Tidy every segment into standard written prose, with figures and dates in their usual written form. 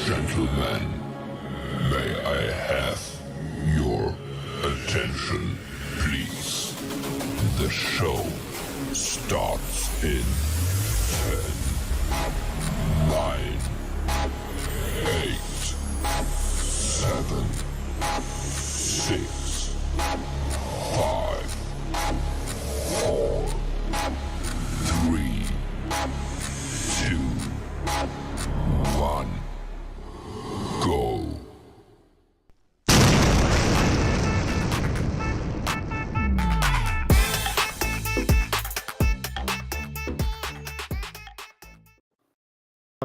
Gentlemen, may I have your attention, please? The show starts in 10, 9, 8, 7, 6, 5, 4, 3, 2, 1, go.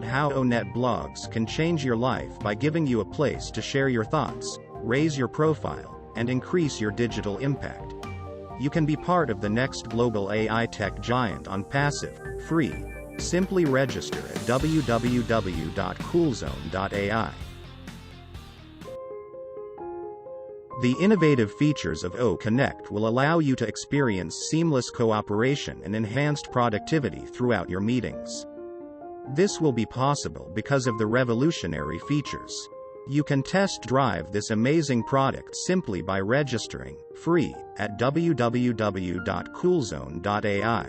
How ONET blogs can change your life by giving you a place to share your thoughts, raise your profile, and increase your digital impact. You can be part of the next global AI tech giant Onpassive, free. Simply register at www.coolzone.ai. The innovative features of O Connect will allow you to experience seamless cooperation and enhanced productivity throughout your meetings. This will be possible because of the revolutionary features. You can test drive this amazing product simply by registering, free, at www.coolzone.ai.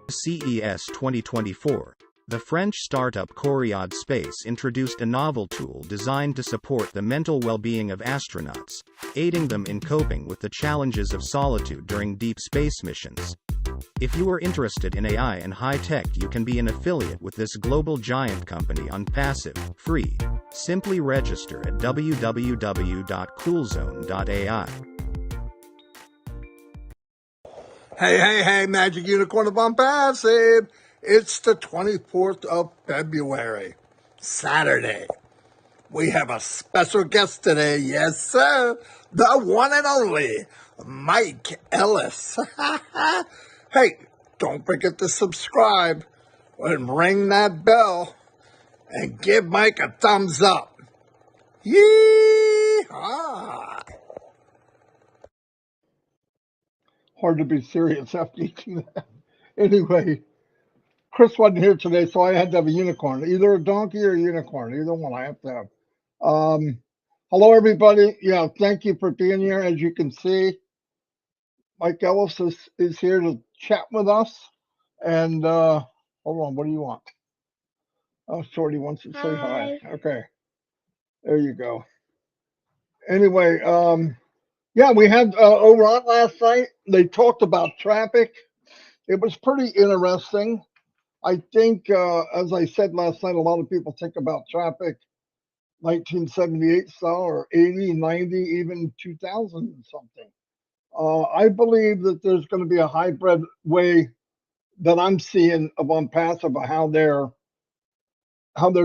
CES 2024. The French startup Coriad Space introduced a novel tool designed to support the mental well-being of astronauts, aiding them in coping with the challenges of solitude during deep space missions. If you are interested in AI and high-tech, you can be an affiliate with this global giant company Onpassive, free. Simply register at www.coolzone.ai. Hey, Magic Unicorn of Onpassive. It's the 24th of February, Saturday. We have a special guest today. Yes, sir. The one and only Mike Ellis. Hey, don't forget to subscribe and ring that bell and give Mike a thumbs up. Yee-haw! Hard to be serious after eating that. Anyway, Chris wasn't here today, so I had to have a unicorn. Either a donkey or a unicorn. Either one I have to have. Hello, everybody. Yeah, thank you for being here. As you can see, Mike Ellis is here to chat with us. And hold on, what do you want? Oh, Shorty wants to say hi. Okay, there you go. Anyway, yeah, we had over on last night. They talked about traffic. It was pretty interesting. I think, as I said last night, a lot of people think about traffic 1978 style or 80, 90, even 2000 and something. I believe that there's going to be a hybrid way that I'm seeing of Onpassive of how they're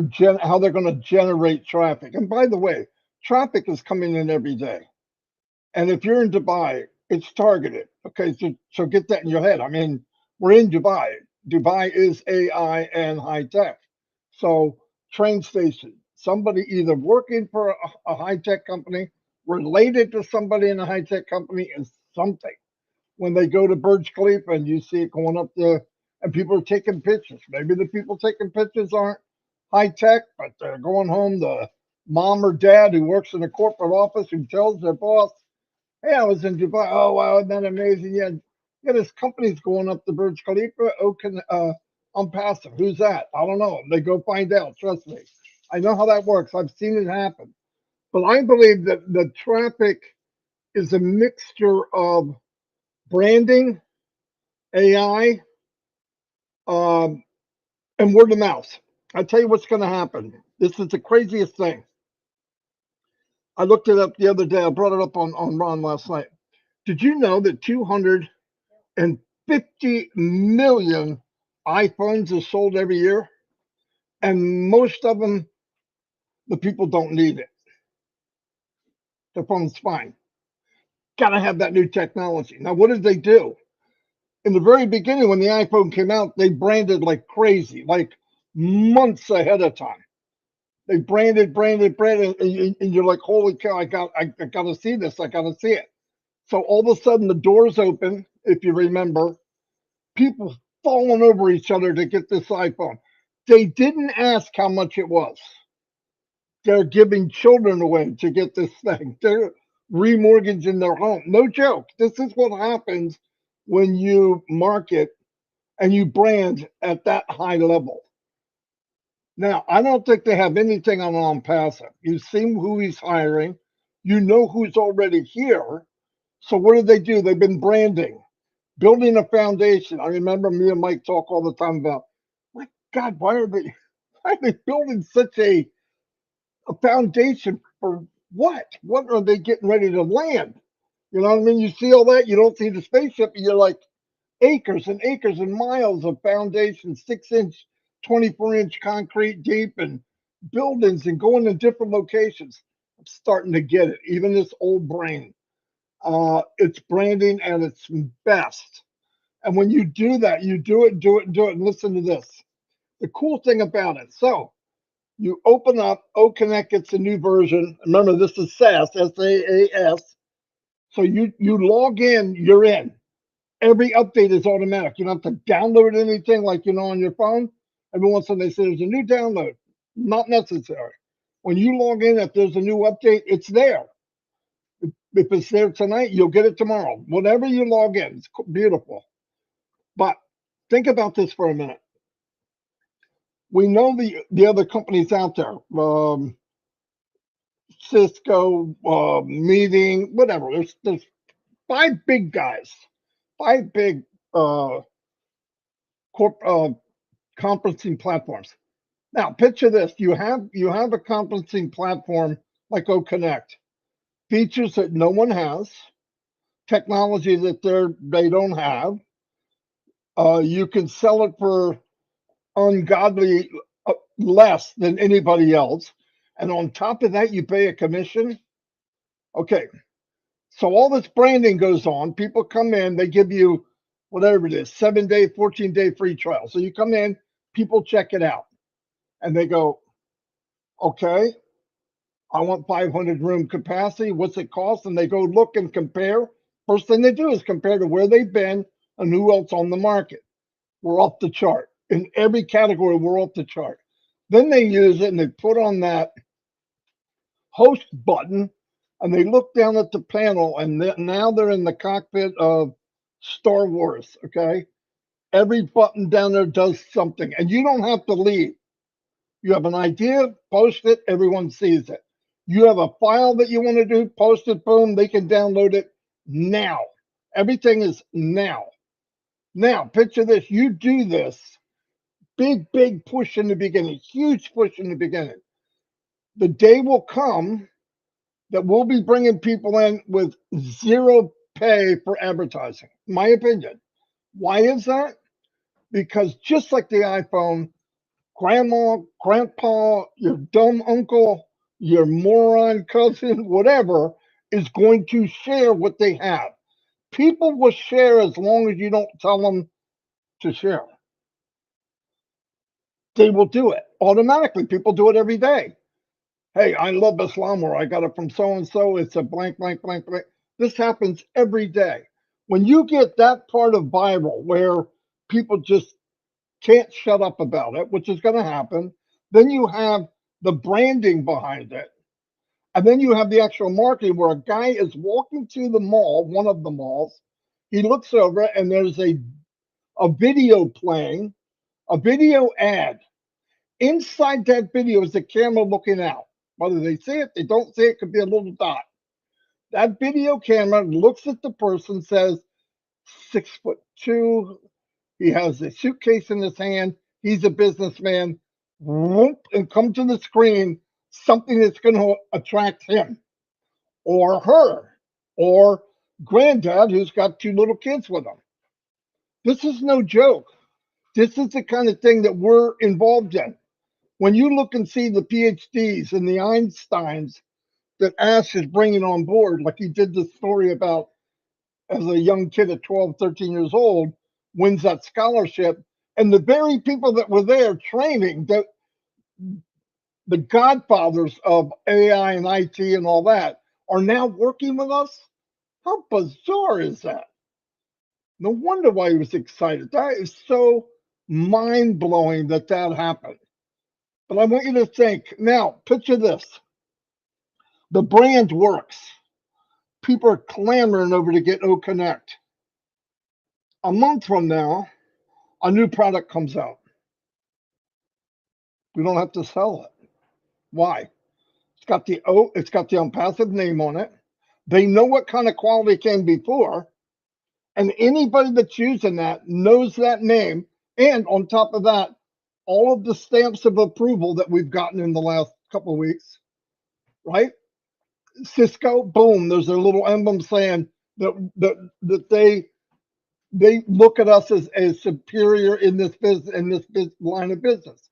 going to generate traffic. And by the way, traffic is coming in every day. And if you're in Dubai, it's targeted. Okay, so get that in your head. I mean, we're in Dubai. Dubai is AI and high tech. So train station, somebody either working for a high tech company, related to somebody in a high tech company is something. When they go to Burj Khalifa and you see it going up there and people are taking pictures. Maybe the people taking pictures aren't high tech, but they're going home. The mom or dad who works in a corporate office who tells their boss, hey, I was in Dubai. Oh, wow, isn't that amazing? Yeah, this company's going up to Burj Khalifa. Onpassive. Who's that? I don't know. They go find out. Trust me. I know how that works. I've seen it happen. But I believe that the traffic is a mixture of branding, AI, and word of mouth. I tell you what's going to happen. This is the craziest thing. I looked it up the other day. I brought it up on Ron last night. Did you know that 250 million iPhones are sold every year? And most of them, the people don't need it. The phone's fine. Got to have that new technology. Now, what did they do? In the very beginning, when the iPhone came out, they branded like crazy, like months ahead of time. They branded, and you're like, holy cow, I got to see this. I got to see it. So all of a sudden, the doors open, if you remember, people falling over each other to get this iPhone. They didn't ask how much it was. They're giving children away to get this thing. They're remortgaging their home. No joke. This is what happens when you market and you brand at that high level. Now, I don't think they have anything on passive. You've seen who he's hiring. You know who's already here. So what do they do? They've been branding, building a foundation. I remember me and Mike talk all the time about, my God, why are they building such a foundation for what? What are they getting ready to land? You know what I mean? You see all that, you don't see the spaceship, and you're like, acres and acres and miles of foundation, 6-inch, 24-inch concrete deep, and buildings and going to different locations. I'm starting to get it. Even this old brain. It's branding at its best. And when you do that, you do it, do it, do it. And listen to this. The cool thing about it. So you open up, O Connect gets a new version. Remember, this is SaaS, SaaS. So you log in, you're in. Every update is automatic. You don't have to download anything like on your phone. Every once in a while they say there's a new download. Not necessary. When you log in, if there's a new update, it's there. If it's there tonight, you'll get it tomorrow. Whenever you log in, it's beautiful. But think about this for a minute. We know the other companies out there, Cisco, Meeting, whatever. There's five big guys, five big conferencing platforms. Now, picture this: you have a conferencing platform like O Connect, features that no one has, technology that they don't have. You can sell it for ungodly less than anybody else, and on top of that, you pay a commission. Okay, so all this branding goes on. People come in, they give you whatever it is, 7-day, 14-day free trial. So you come in, people check it out, and they go, okay, I want 500 room capacity. What's it cost? And they go look and compare. First thing they do is compare to where they've been and who else on the market. We're off the chart. In every category, we're off the chart. Then they use it and they put on that host button and they look down at the panel and now they're in the cockpit of Star Wars. Okay. Every button down there does something and you don't have to leave. You have an idea, post it, everyone sees it. You have a file that you want to do, post it, boom, they can download it now. Everything is now. Now, picture this. You do this, big push in the beginning, huge push in the beginning. The day will come that we'll be bringing people in with zero pay for advertising, my opinion. Why is that? Because just like the iPhone, grandma, grandpa, your dumb uncle, your moron cousin, whatever, is going to share what they have. People will share as long as you don't tell them to share. They will do it automatically. People do it every day. Hey, I love Islam, or I got it from so and so. It's a blank, blank, blank, blank. This happens every day. When you get that part of Bible where people just can't shut up about it, which is going to happen, then you have the branding behind it. And then you have the actual marketing where a guy is walking to the mall, one of the malls. He looks over and there's a video playing, a video ad. Inside that video is the camera looking out. Whether they see it, they don't see it, could be a little dot. That video camera looks at the person, says 6'2". He has a suitcase in his hand. He's a businessman. Whoop, and come to the screen something that's going to attract him or her or granddad who's got two little kids with him. This is no joke. This is the kind of thing that we're involved in. When you look and see the PhDs and the Einsteins that Ash is bringing on board, like he did the story about as a young kid at 12, 13 years old, wins that scholarship. And the very people that were there training, the godfathers of AI and IT and all that, are now working with us. How bizarre is that? No wonder why he was excited. That is so mind blowing that that happened. But I want you to think now, picture this. The brand works. People are clamoring over to get O Connect. A month from now, a new product comes out. We don't have to sell it. Why? It's got the Onpassive name on it. They know what kind of quality came before, and anybody that's using that knows that name. And on top of that, all of the stamps of approval that we've gotten in the last couple of weeks, right? Cisco, boom, there's a little emblem saying that they look at us as superior in this business, line of business.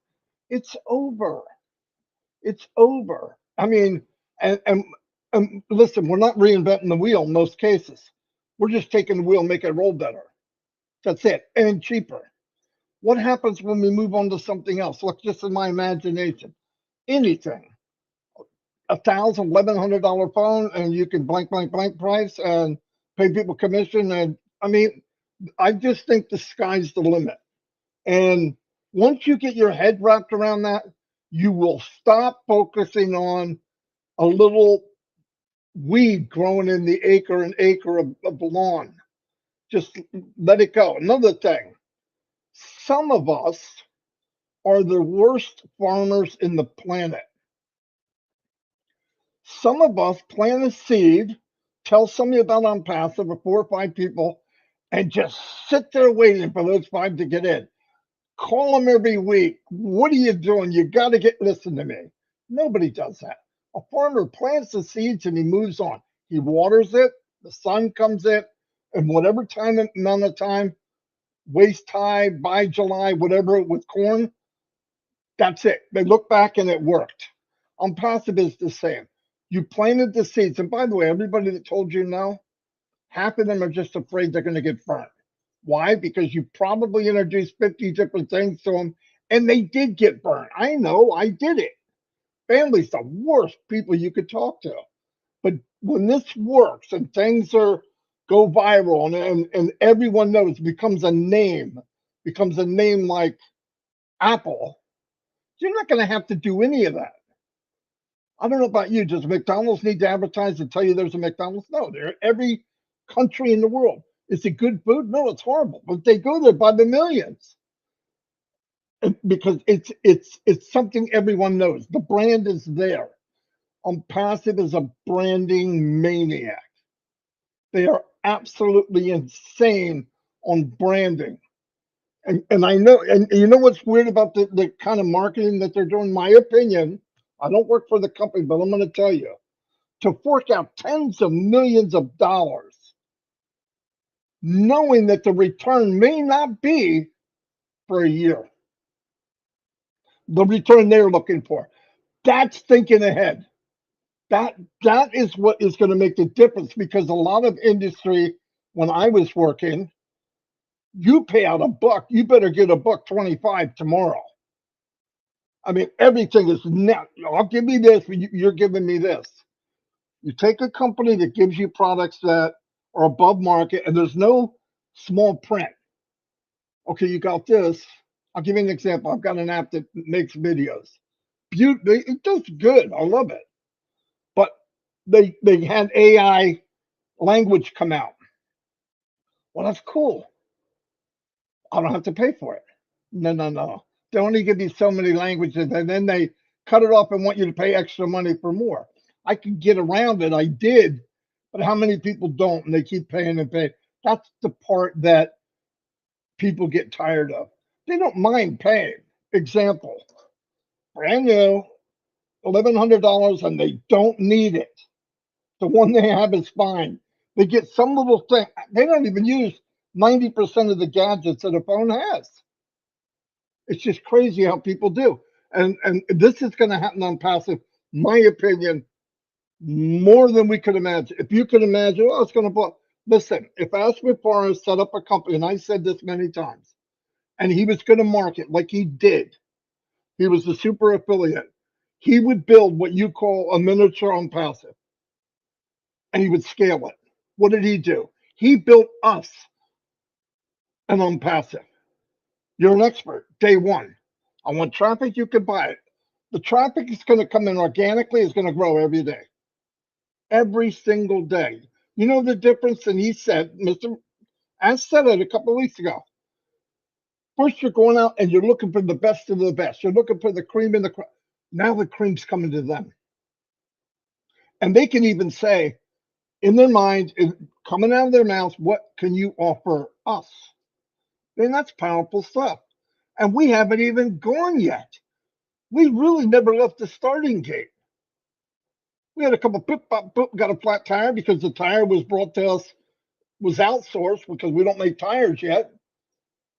It's over. It's over. I mean, and listen, we're not reinventing the wheel in most cases. We're just taking the wheel and make it roll better. That's it, and cheaper. What happens when we move on to something else? Look, just in my imagination, anything. $1,000, $1,100 phone, and you can blank, blank, blank price and pay people commission. And I mean, I just think the sky's the limit. And once you get your head wrapped around that, you will stop focusing on a little weed growing in the acre and acre of lawn. Just let it go. Another thing, some of us are the worst farmers in the planet. Some of us plant a seed, tell somebody about Onpassive or 4 or 5 people, and just sit there waiting for those 5 to get in. Call them every week. What are you doing? You got to listen to me. Nobody does that. A farmer plants the seeds and he moves on. He waters it, the sun comes in, and whatever amount of time, waist high, by July, whatever, with corn, that's it. They look back and it worked. Onpassive is the same. You planted the seeds. And by the way, everybody that told you no, half of them are just afraid they're going to get burnt. Why? Because you probably introduced 50 different things to them and they did get burnt. I know, I did it. Family's the worst people you could talk to. But when this works and things go viral and everyone knows, becomes a name like Apple, you're not going to have to do any of that. I don't know about you. Does McDonald's need to advertise and tell you there's a McDonald's? No, they're every country in the world. Is it good food? No, it's horrible. But they go there by the millions because it's something everyone knows. The brand is there. Onpassive is a branding maniac. They are absolutely insane on branding. And I know, and you know what's weird about the kind of marketing that they're doing? My opinion, I don't work for the company, but I'm going to tell you, to fork out tens of millions of dollars, knowing that the return may not be for a year, the return they're looking for. That's thinking ahead. That is what is going to make the difference, because a lot of industry, when I was working, you pay out $1, you better get $1.25 tomorrow. I mean, everything is net. I'll give you this, but you're giving me this. You take a company that gives you products that are above market, and there's no small print. Okay, you got this. I'll give you an example. I've got an app that makes videos. It does good. I love it. But they had AI language come out. Well, that's cool. I don't have to pay for it. No. They only give you so many languages, and then they cut it off and want you to pay extra money for more. I could get around it. I did, but how many people don't? And they keep paying and paying. That's the part that people get tired of. They don't mind paying. Example, brand new, $1,100, and they don't need it. The one they have is fine. They get some little thing. They don't even use 90% of the gadgets that a phone has. It's just crazy how people do. And this is going to happen Onpassive, my opinion, more than we could imagine. If you could imagine, oh, it's going to blow. Listen, if Aspen Forrest set up a company, and I said this many times, and he was going to market like he did, he was a super affiliate, he would build what you call a miniature Onpassive, and he would scale it. What did he do? He built us an Onpassive. You're an expert. Day one. I want traffic, you can buy it. The traffic is going to come in organically, it's going to grow every day. Every single day. You know the difference? And he said, I said it a couple of weeks ago. First, you're going out and you're looking for the best of the best. You're looking for the cream in the crop. Now the cream's coming to them. And they can even say in their mind, coming out of their mouths, what can you offer us? And that's powerful stuff. And we haven't even gone yet. We really never left the starting gate. We had a couple pip pop boop, got a flat tire because the tire was brought to us, was outsourced because we don't make tires yet.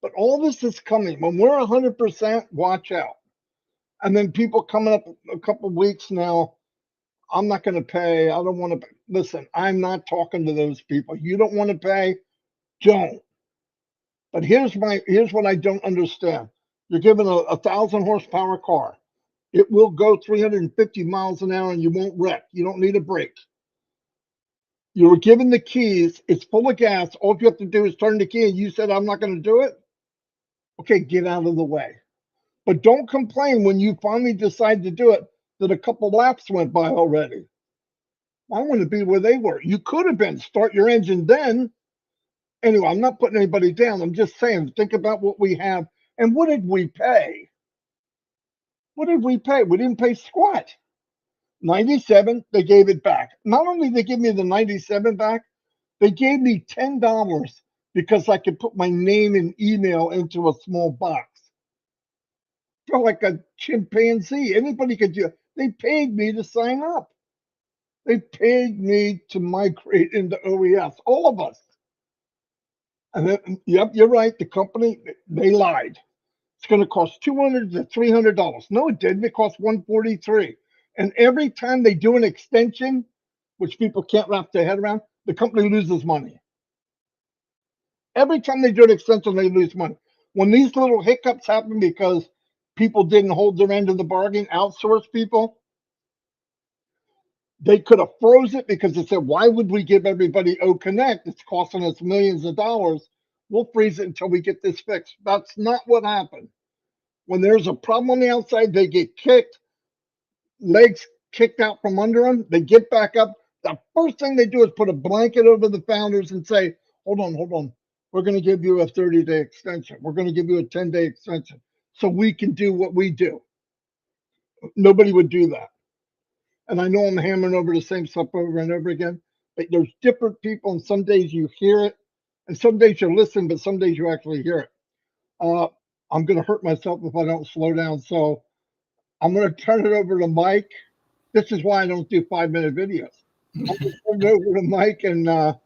But all this is coming. When we're 100%, watch out. And then people coming up a couple weeks now, I'm not going to pay. I don't want to pay. Listen, I'm not talking to those people. You don't want to pay, don't. But here's what I don't understand. You're given a 1,000 horsepower car. It will go 350 miles an hour and you won't wreck. You don't need a brake. You were given the keys. It's full of gas. All you have to do is turn the key and you said, I'm not going to do it. Okay, get out of the way. But don't complain when you finally decide to do it that a couple laps went by already. I want to be where they were. You could have been. Start your engine then. Anyway, I'm not putting anybody down. I'm just saying, think about what we have. And what did we pay? What did we pay? We didn't pay squat. 97, they gave it back. Not only did they give me the 97 back, they gave me $10 because I could put my name and email into a small box. Felt like a chimpanzee. Anybody could do it. They paid me to sign up. They paid me to migrate into OES, all of us. And then, yep, you're right. The company, they lied. It's going to cost $200 to $300. No, it didn't. It cost $143. And every time they do an extension, which people can't wrap their head around, the company loses money. Every time they do an extension, they lose money. When these little hiccups happen because people didn't hold their end of the bargain, outsource people, they could have froze it because they said, why would we give everybody O Connect? It's costing us millions of dollars. We'll freeze it until we get this fixed. That's not what happened. When there's a problem on the outside, they get kicked, legs kicked out from under them. They get back up. The first thing they do is put a blanket over the founders and say, hold on. We're going to give you a 30-day extension. We're going to give you a 10-day extension so we can do what we do. Nobody would do that. And I know I'm hammering over the same stuff over and over again, but there's different people, and some days you hear it, and some days you listen, but some days you actually hear it. I'm going to hurt myself if I don't slow down, so I'm going to turn it over to Mike. This is why I don't do 5-minute videos. I'm going to turn it over to Mike, and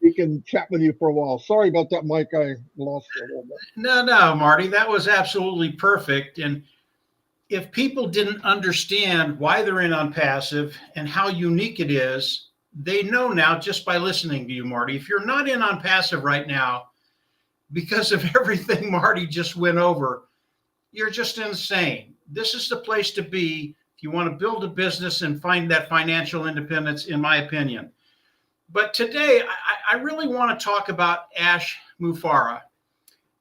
he can chat with you for a while. Sorry about that, Mike. I lost you a little bit. No, Marty, that was absolutely perfect. And if people didn't understand why they're in Onpassive and how unique it is, they know now just by listening to you, Marty. If you're not in Onpassive right now, because of everything Marty just went over, you're just insane. This is the place to be if you want to build a business and find that financial independence, in my opinion. But today, I really want to talk about Ash Mufareh.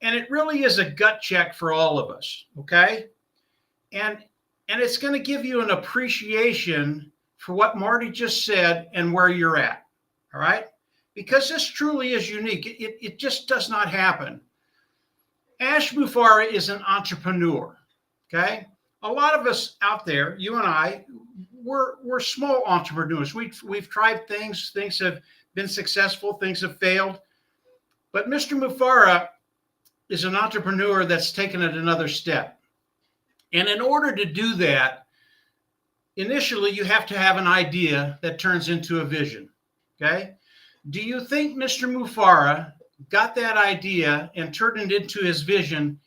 And it really is a gut check for all of us, okay? And it's going to give you an appreciation for what Marty just said and where you're at, all right? Because this truly is unique. It just does not happen. Ash Mufareh is an entrepreneur, okay? A lot of us out there, you and I, we're small entrepreneurs. We've tried things. Things have been successful. Things have failed. But Mr. Mufareh is an entrepreneur that's taken it another step. And in order to do that, initially you have to have an idea that turns into a vision, okay? Do you think Mr. Mufareh got that idea and turned it into his vision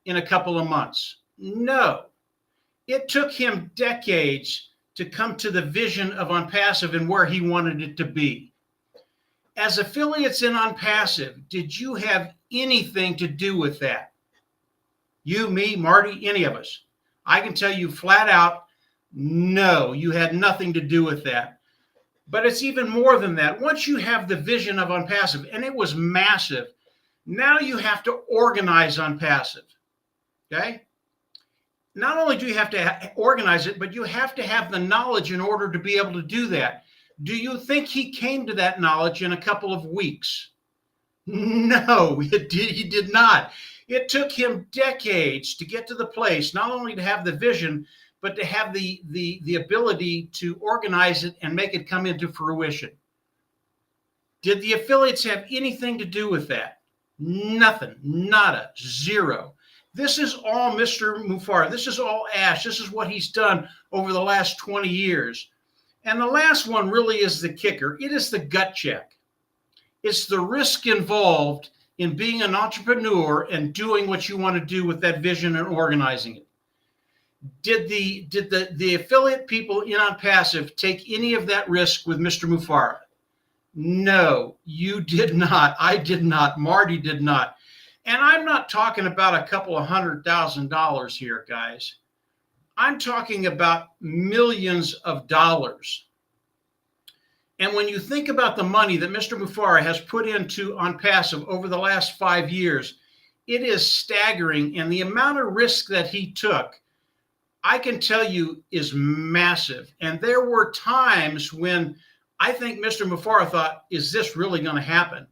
in a couple of months? No. It took him decades to come to the vision of Onpassive and where he wanted it to be. As affiliates in Onpassive, did you have anything to do with that? You, me, Marty, any of us? I can tell you flat out, no, you had nothing to do with that. But it's even more than that. Once you have the vision of Onpassive, and it was massive, Now you have to organize Onpassive. Okay? Not only do you have to organize it, but you have to have the knowledge in order to be able to do that. Do you think he came to that knowledge in a couple of weeks? No, he did not. It took him decades to get to the place, not only to have the vision, but to have the ability to organize it and make it come into fruition. Did the affiliates have anything to do with that? Nothing, nada, zero. This is all Mr. Mufareh. This is all Ash. This is what he's done over the last 20 years. And the last one really is the kicker. It is the gut check. It's the risk involved in being an entrepreneur and doing what you want to do with that vision and organizing it. Did the affiliate people in Onpassive take any of that risk with Mr. Mufareh? No, you did not. I did not. Marty did not. And I'm not talking about a couple of $100,000 here, guys. I'm talking about millions of dollars. And when you think about the money that Mr. Mufareh has put into Onpassive over the last 5 years, it is staggering. And the amount of risk that he took, I can tell you, is massive. And there were times when I think Mr. Mufareh thought, is this really going to happen?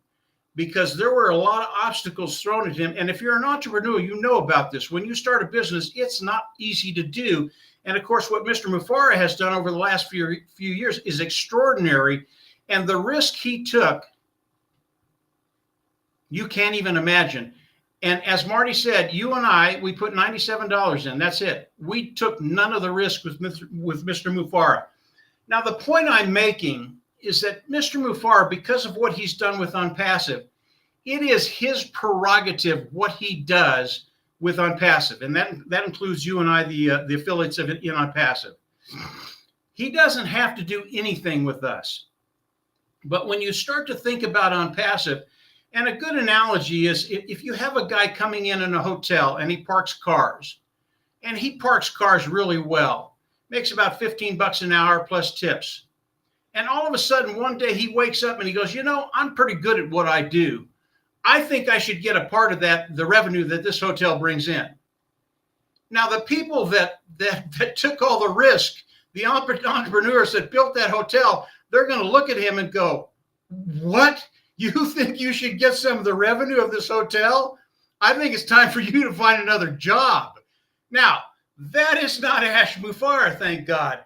Because there were a lot of obstacles thrown at him. And if you're an entrepreneur, you know about this. When you start a business, it's not easy to do. And of course, what Mr. Mufareh has done over the last few years is extraordinary. And the risk he took, you can't even imagine. And as Marty said, you and I, we put $97 in. That's it. We took none of the risk with Mr. Mufareh. Now, the point I'm making is that Mr. Mufareh, because of what he's done with Onpassive, it is his prerogative what he does with Onpassive. And that includes you and I, the affiliates of it in Onpassive. He doesn't have to do anything with us. But when you start to think about Onpassive, and a good analogy is if you have a guy coming in a hotel and he parks cars, and he parks cars really well, makes about $15 an hour plus tips. And all of a sudden, one day he wakes up and he goes, you know, I'm pretty good at what I do. I think I should get a part of that, the revenue that this hotel brings in. Now, the people that took all the risk, the entrepreneurs that built that hotel, they're going to look at him and go, what? You think you should get some of the revenue of this hotel? I think it's time for you to find another job. Now, that is not Ash Mufareh, thank God.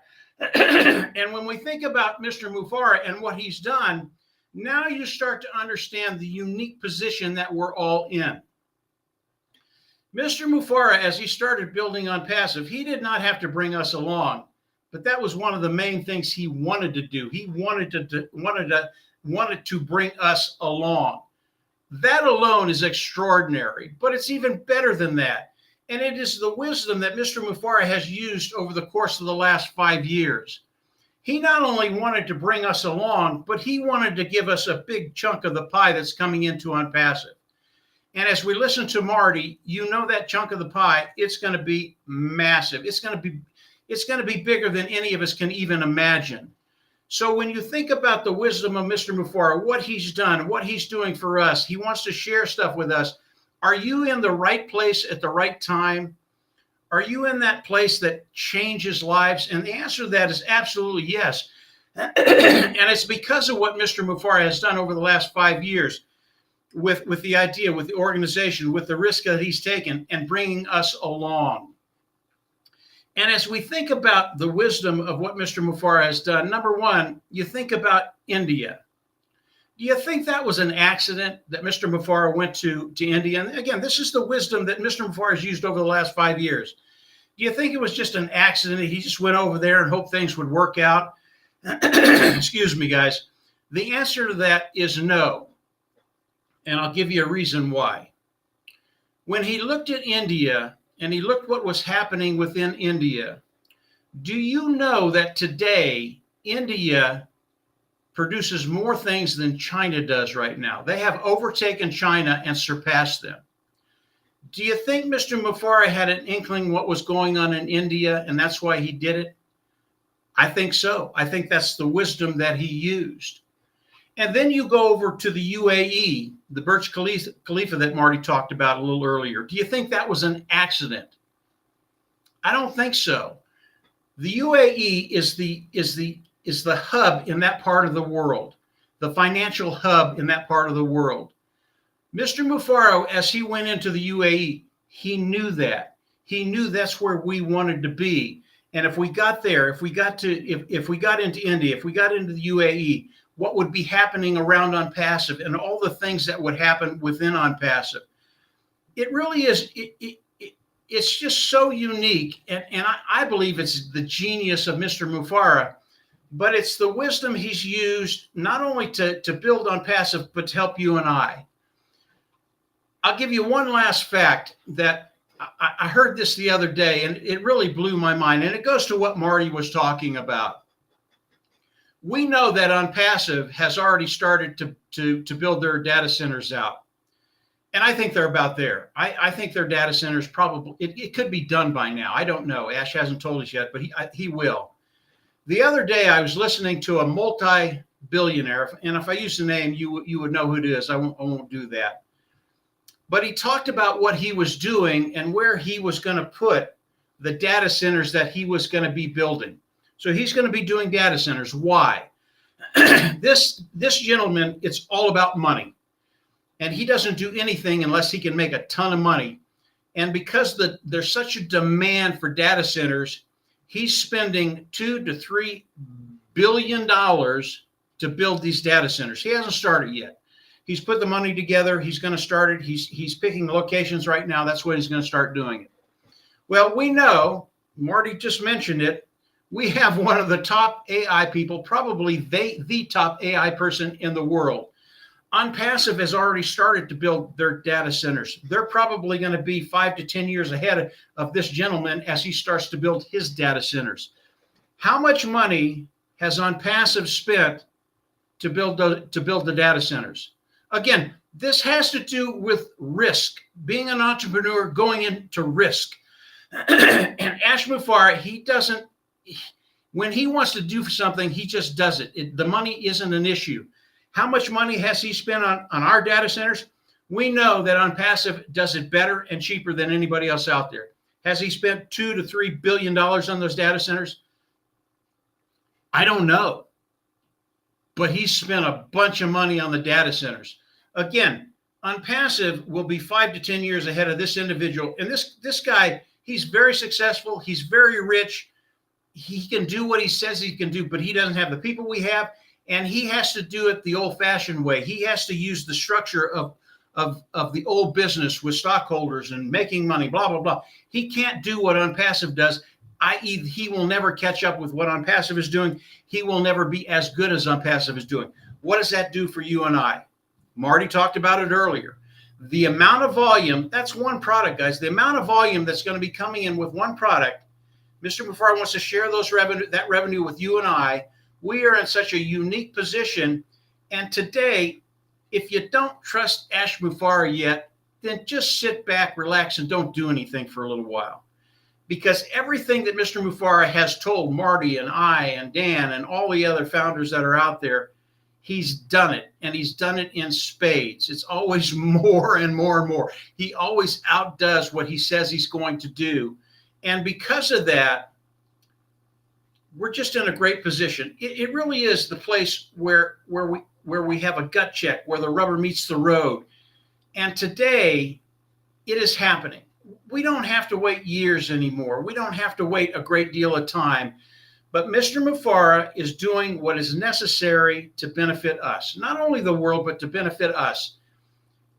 And when we think about Mr. Mufareh and what he's done, now you start to understand the unique position that we're all in. Mr. Mufareh, as he started building Onpassive, he did not have to bring us along, but that was one of the main things he wanted to do. He wanted to bring us along. That alone is extraordinary, but it's even better than that. And it is the wisdom that Mr. Mufareh has used over the course of the last 5 years. He not only wanted to bring us along, but he wanted to give us a big chunk of the pie that's coming into Onpassive. And as we listen to Marty, you know that chunk of the pie, it's going to be massive. It's going to be bigger than any of us can even imagine. So when you think about the wisdom of Mr. Mufareh, what he's done, what he's doing for us, he wants to share stuff with us. Are you in the right place at the right time? Are you in that place that changes lives? And the answer to that is absolutely yes. And it's because of what Mr. Mufareh has done over the last 5 years with the idea, with the organization, with the risk that he's taken and bringing us along. And as we think about the wisdom of what Mr. Mufareh has done, number one, you think about India. Do you think that was an accident that Mr. Mufareh went to India? And again, this is the wisdom that Mr. Mufareh has used over the last 5 years. Do you think it was just an accident? He just went over there and hoped things would work out? Excuse me, guys. The answer to that is no. And I'll give you a reason why. When he looked at India and he looked what was happening within India, do you know that today India produces more things than China does right now? They have overtaken China and surpassed them. Do you think Mr. Mufareh had an inkling what was going on in India and that's why he did it? I think so. I think that's the wisdom that he used. And then you go over to the UAE the Burj Khalifa that Marty talked about a little earlier. Do you think that was an accident? I don't think so. The UAE is the hub in that part of the world, the financial hub in that part of the world. Mr. Mufaro, as he went into the UAE, he knew that. He knew that's where we wanted to be. And if we got there, if we got into India, if we got into the UAE, what would be happening around Onpassive and all the things that would happen within Onpassive. It really is, it's just so unique. And I believe it's the genius of Mr. Mufara, but it's the wisdom he's used not only to build Onpassive, but to help you and I. I'll give you one last fact that I heard this the other day, and it really blew my mind. And it goes to what Marty was talking about. We know that Onpassive has already started to build their data centers out. And I think they're about there. I think their data centers probably, it could be done by now. I don't know. Ash hasn't told us yet, but he will. The other day, I was listening to a multi-billionaire, and if I use the name, you would know who it is. I won't do that. But he talked about what he was doing and where he was going to put the data centers that he was going to be building. So he's going to be doing data centers. Why? This gentleman, it's all about money. And he doesn't do anything unless he can make a ton of money. And because there's such a demand for data centers, he's spending $2 to $3 billion to build these data centers. He hasn't started yet. He's put the money together. He's going to start it. He's picking the locations right now. That's when he's going to start doing it. Well, we know, Marty just mentioned it, we have one of the top AI people, probably the top AI person in the world. Onpassive has already started to build their data centers. They're probably going to be 5 to 10 years ahead of this gentleman as he starts to build his data centers. How much money has Onpassive spent to build the data centers? Again, this has to do with risk, being an entrepreneur, going into risk. And Ash Mufara, when he wants to do something, he just does it. The money isn't an issue. How much money has he spent on our data centers? We know that Onpassive does it better and cheaper than anybody else out there. Has he spent $2 to $3 billion on those data centers? I don't know. But he spent a bunch of money on the data centers. Again, Onpassive will be 5 to 10 years ahead of this individual. And this guy, he's very successful. He's very rich. He can do what he says he can do, but he doesn't have the people we have. And he has to do it the old-fashioned way. He has to use the structure of the old business with stockholders and making money, blah, blah, blah. He can't do what Onpassive does, i.e. he will never catch up with what Onpassive is doing. He will never be as good as Onpassive is doing. What does that do for you and I? Marty talked about it earlier. The amount of volume, that's one product, guys. The amount of volume that's going to be coming in with one product, Mr. Mufara wants to share that revenue with you and I. We are in such a unique position. And today, if you don't trust Ash Mufara yet, then just sit back, relax, and don't do anything for a little while. Because everything that Mr. Mufara has told Marty and I and Dan and all the other founders that are out there, he's done it, and he's done it in spades. It's always more and more and more. He always outdoes what he says he's going to do. And because of that, we're just in a great position. It really is the place where we have a gut check, where the rubber meets the road. And today, it is happening. We don't have to wait years anymore. We don't have to wait a great deal of time. But Mr. Mufara is doing what is necessary to benefit us, not only the world, but to benefit us.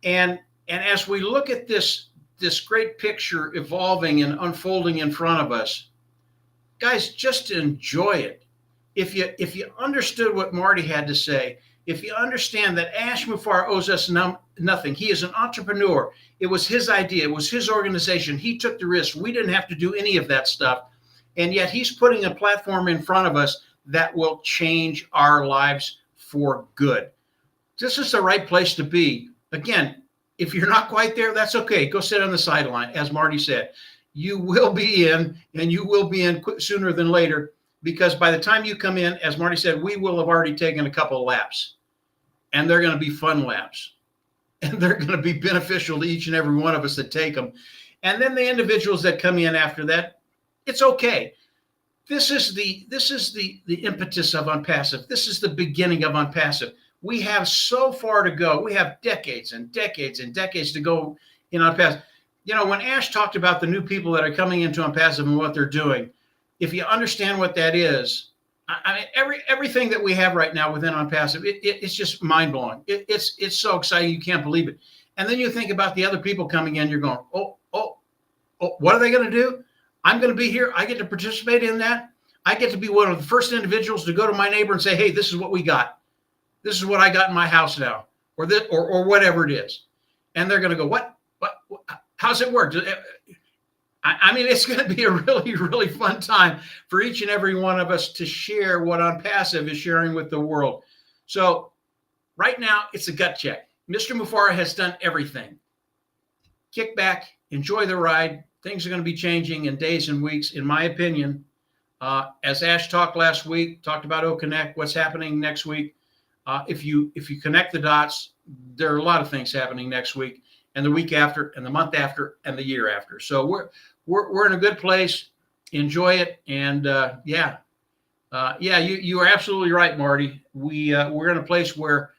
And as we look at this great picture evolving and unfolding in front of us, guys, just enjoy it. If you understood what Marty had to say, if you understand that Ash Mufara owes us nothing, he is an entrepreneur. It was his idea. It was his organization. He took the risk. We didn't have to do any of that stuff. And yet he's putting a platform in front of us that will change our lives for good. This is the right place to be. Again, if you're not quite there, that's okay. Go sit on the sideline, as Marty said. You will be in, and you will be in sooner than later, because by the time you come in, as Marty said, we will have already taken a couple of laps, and they're going to be fun laps. and they're going to be beneficial to each and every one of us that take them. And then the individuals that come in after that, it's okay. This is the impetus of Onpassive. This is the beginning of Onpassive. We have so far to go. We have decades and decades and decades to go in Onpassive. You know, when Ash talked about the new people that are coming into Onpassive and what they're doing, if you understand what that is, I mean, everything that we have right now within Onpassive, it's just mind blowing. It's so exciting, you can't believe it. And then you think about the other people coming in, you're going, oh, what are they going to do? I'm going to be here. I get to participate in that. I get to be one of the first individuals to go to my neighbor and say, hey, this is what we got. This is what I got in my house now, or this, or whatever it is. And they're going to go, what, how's it work? I mean, it's going to be a really, really fun time for each and every one of us to share what Onpassive is sharing with the world. So right now, it's a gut check. Mr. Mufareh has done everything. Kick back, enjoy the ride. Things are going to be changing in days and weeks, in my opinion. As Ash talked last week, talked about OConnect, what's happening next week. If you connect the dots, there are a lot of things happening next week, and the week after, and the month after, and the year after. So we're in a good place. Enjoy it, and you are absolutely right, Marty. We're in a place where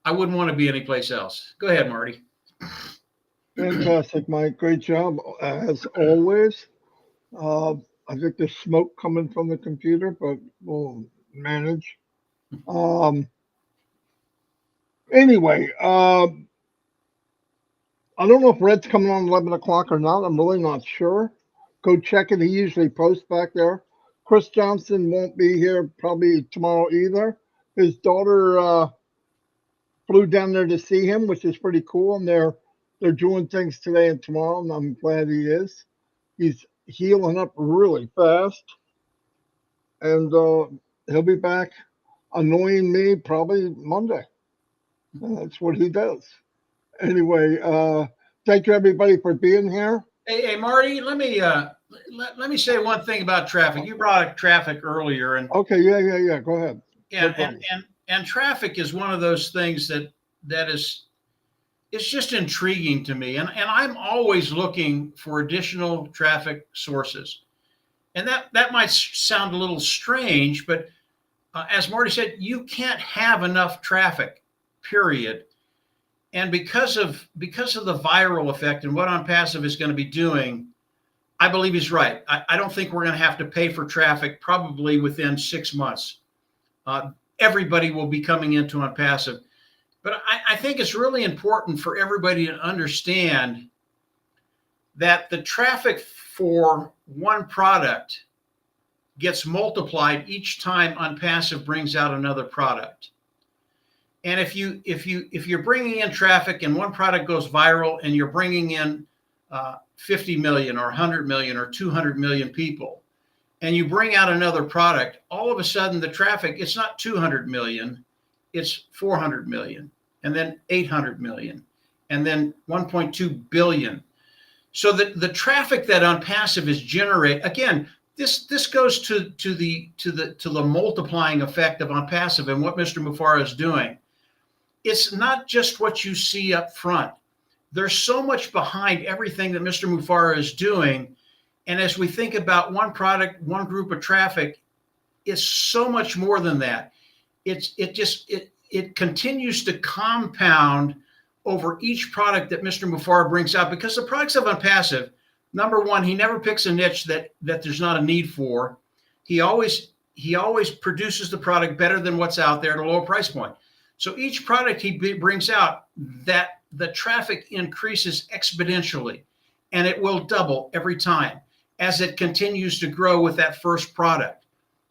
I wouldn't want to be anyplace else. Go ahead, Marty. Fantastic, Mike. Great job as always. I think there's smoke coming from the computer, but we'll manage. Anyway, I don't know if Red's coming on 11 o'clock or not. I'm really not sure. Go check it. He usually posts back there. Chris Johnson won't be here probably tomorrow either. His daughter flew down there to see him, which is pretty cool. And they're doing things today and tomorrow, and I'm glad he is. He's healing up really fast. And he'll be back annoying me probably Monday. That's what he does. Anyway, thank you everybody for being here. Hey, Marty, let me say one thing about traffic. You brought up traffic earlier, and okay, yeah. Go ahead. Yeah, and traffic is one of those things that is, it's just intriguing to me, and I'm always looking for additional traffic sources, and that might sound a little strange, but as Marty said, you can't have enough traffic. Period. And because of the viral effect and what Onpassive is going to be doing, I believe he's right. I don't think we're going to have to pay for traffic probably within 6 months. Everybody will be coming into Onpassive. But I think it's really important for everybody to understand that the traffic for one product gets multiplied each time Onpassive brings out another product. And if you're bringing in traffic and one product goes viral and you're bringing in 50 million or 100 million or 200 million people, and you bring out another product, all of a sudden the traffic, it's not 200 million, it's 400 million, and then 800 million, and then 1.2 billion. So the traffic that Onpassive is generate, again, this goes to the multiplying effect of Onpassive and what Mr. Mufareh is doing. It's not just what you see up front. There's so much behind everything that Mr. Mufareh is doing. And as we think about one product, one group of traffic, it's so much more than that. It continues to compound over each product that Mr. Mufareh brings out, because the products of Onpassive, number one, he never picks a niche that there's not a need for. He always produces the product better than what's out there at a lower price point. So each product he brings out, that the traffic increases exponentially, and it will double every time as it continues to grow with that first product.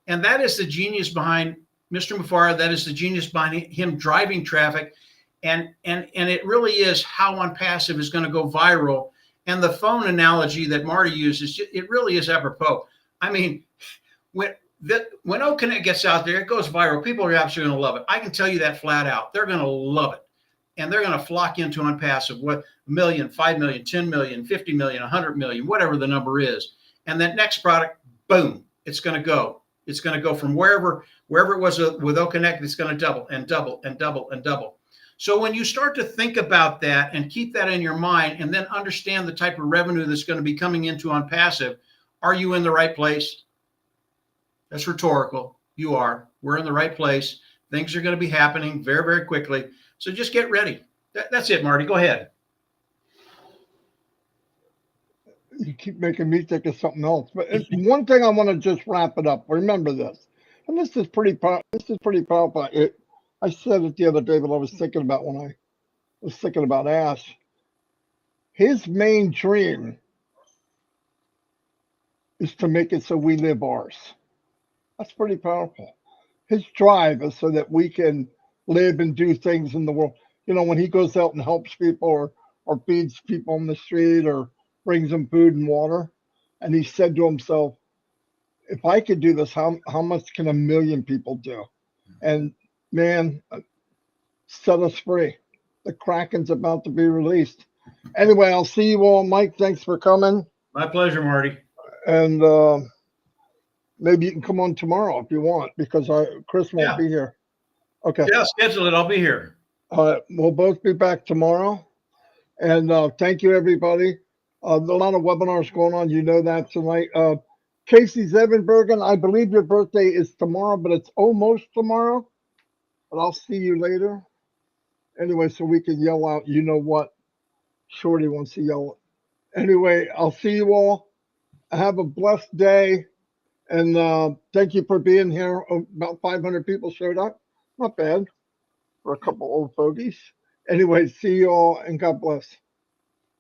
And that is the genius behind Mr. Mufareh. That is the genius behind him driving traffic. And it really is how Onpassive is going to go viral. And the phone analogy that Marty uses, it really is apropos. I mean, when OConnect gets out there, it goes viral. People are absolutely going to love it. I can tell you that flat out. They're going to love it. And they're going to flock into Onpassive, what, 1 million, 5 million, 10 million, 50 million, 100 million, whatever the number is. And that next product, boom, it's going to go. It's going to go from wherever it was with OConnect, it's going to double and double and double and double. So when you start to think about that and keep that in your mind and then understand the type of revenue that's going to be coming into Onpassive, are you in the right place? That's rhetorical. You are. We're in the right place. Things are going to be happening very, very quickly. So just get ready. That's it, Marty. Go ahead. You keep making me think of something else. But one thing I want to just wrap it up. Remember this, and this is pretty powerful. I said it the other day, but I was thinking about when I was thinking about Ash. His main dream is to make it so we live ours. That's pretty powerful. His drive is so that we can live and do things in the world. You know, when he goes out and helps people or feeds people on the street or brings them food and water, and he said to himself, if I could do this, how much can a million people do? And man, set us free. The Kraken's about to be released. Anyway, I'll see you all. Mike, thanks for coming. My pleasure, Marty. And maybe you can come on tomorrow if you want, because Chris won't be here. Okay. Yeah, schedule it. I'll be here. We'll both be back tomorrow. And thank you, everybody. A lot of webinars going on. You know that tonight. Casey Zevenbergen, I believe your birthday is tomorrow, but it's almost tomorrow. But I'll see you later. Anyway, so we can yell out, you know what Shorty wants to yell. Anyway, I'll see you all. Have a blessed day. And thank you for being here. About 500 people showed up. Not bad for a couple old fogies. Anyway, see you all and God bless.